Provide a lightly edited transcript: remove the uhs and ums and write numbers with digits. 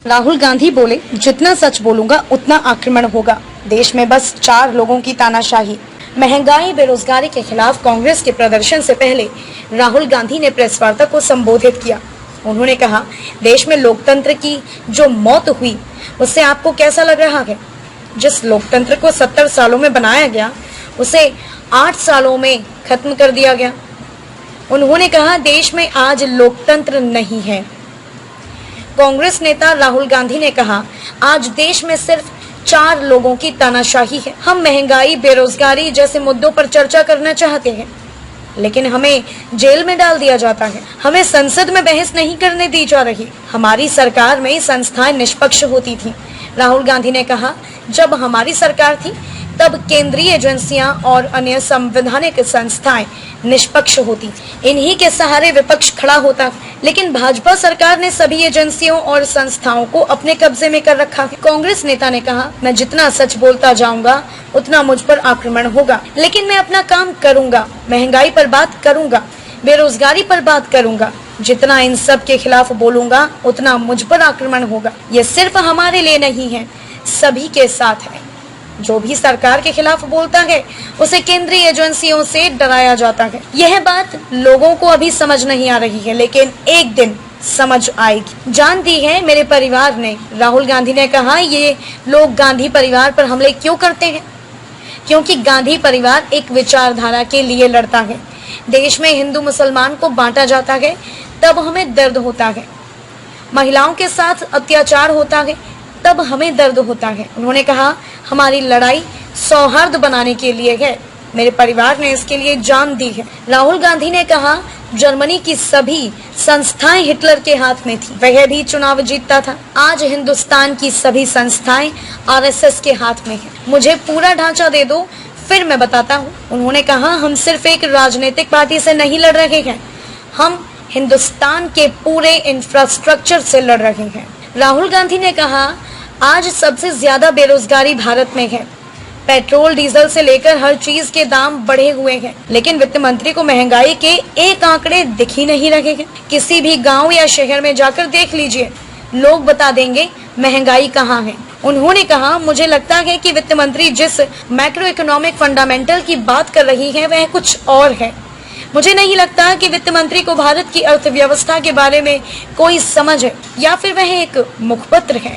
राहुल गांधी बोले, जितना सच बोलूंगा उतना आक्रमण होगा। देश में बस 4 लोगों की तानाशाही। महंगाई बेरोजगारी के खिलाफ कांग्रेस के प्रदर्शन से पहले राहुल गांधी ने प्रेस वार्ता को संबोधित किया। उन्होंने कहा, देश में लोकतंत्र की जो मौत हुई उससे आपको कैसा लग रहा है? जिस लोकतंत्र को 70 सालों में बनाया गया उसे 8 सालों में खत्म कर दिया गया। उन्होंने कहा, देश में आज लोकतंत्र नहीं है। कांग्रेस नेता राहुल गांधी ने कहा, आज देश में सिर्फ 4 लोगों की तानाशाही है। हम महंगाई बेरोजगारी जैसे मुद्दों पर चर्चा करना चाहते हैं, लेकिन हमें जेल में डाल दिया जाता है। हमें संसद में बहस नहीं करने दी जा रही। हमारी सरकार में संस्थाएं निष्पक्ष होती थी। राहुल गांधी ने कहा, जब हमारी सरकार थी तब केंद्रीय एजेंसियां और अन्य संवैधानिक संस्थाएं निष्पक्ष होती। इन्हीं के सहारे विपक्ष खड़ा होता, लेकिन भाजपा सरकार ने सभी एजेंसियों और संस्थाओं को अपने कब्जे में कर रखा है। कांग्रेस नेता ने कहा, मैं जितना सच बोलता जाऊंगा उतना मुझ पर आक्रमण होगा, लेकिन मैं अपना काम करूंगा। महंगाई पर बात करूंगा, बेरोजगारी पर बात करूंगा। जितना इन सब के खिलाफ बोलूंगा उतना मुझ पर आक्रमण होगा। ये सिर्फ हमारे लिए नहीं है, सभी के साथ है। जो भी सरकार के खिलाफ बोलता है उसे केंद्रीय एजेंसियों से डराया जाता है। यह बात लोगों को अभी समझ नहीं आ रही है, लेकिन एक दिन समझ आएगी। जान दी है मेरे परिवार ने। राहुल गांधी ने कहा, ये लोग गांधी परिवार पर हमले क्यों करते हैं? क्योंकि गांधी परिवार एक विचारधारा के लिए लड़ता है। देश में हिंदू मुसलमान को बांटा जाता है तब हमें दर्द होता है। महिलाओं के साथ अत्याचार होता है तब हमें दर्द होता है। उन्होंने कहा, हमारी लड़ाई सौहार्द बनाने के लिए है। मेरे परिवार ने इसके लिए जान दी है। राहुल गांधी ने कहा, जर्मनी की सभी संस्थाएं हिटलर के हाथ में थी, वह भी चुनाव जीतता था। आज हिंदुस्तान की सभी संस्थाएं आरएसएस के हाथ में है। मुझे पूरा ढांचा दे दो, फिर मैं बताता हूँ। उन्होंने कहा, हम सिर्फ एक राजनीतिक पार्टी से नहीं लड़ रहे हैं, हम हिंदुस्तान के पूरे इंफ्रास्ट्रक्चर से लड़ रहे हैं। राहुल गांधी ने कहा, आज सबसे ज्यादा बेरोजगारी भारत में है। पेट्रोल डीजल से लेकर हर चीज के दाम बढ़े हुए हैं, लेकिन वित्त मंत्री को महंगाई के एक आंकड़े दिख ही नहीं रहे हैं। किसी भी गांव या शहर में जाकर देख लीजिए, लोग बता देंगे महंगाई कहाँ है। उन्होंने कहा, मुझे लगता है कि वित्त मंत्री जिस मैक्रो इकोनॉमिक फंडामेंटल की बात कर रही है वह कुछ और है। मुझे नहीं लगता कि वित्त मंत्री को भारत की अर्थव्यवस्था के बारे में कोई समझ है, या फिर वह एक मुखपत्र है।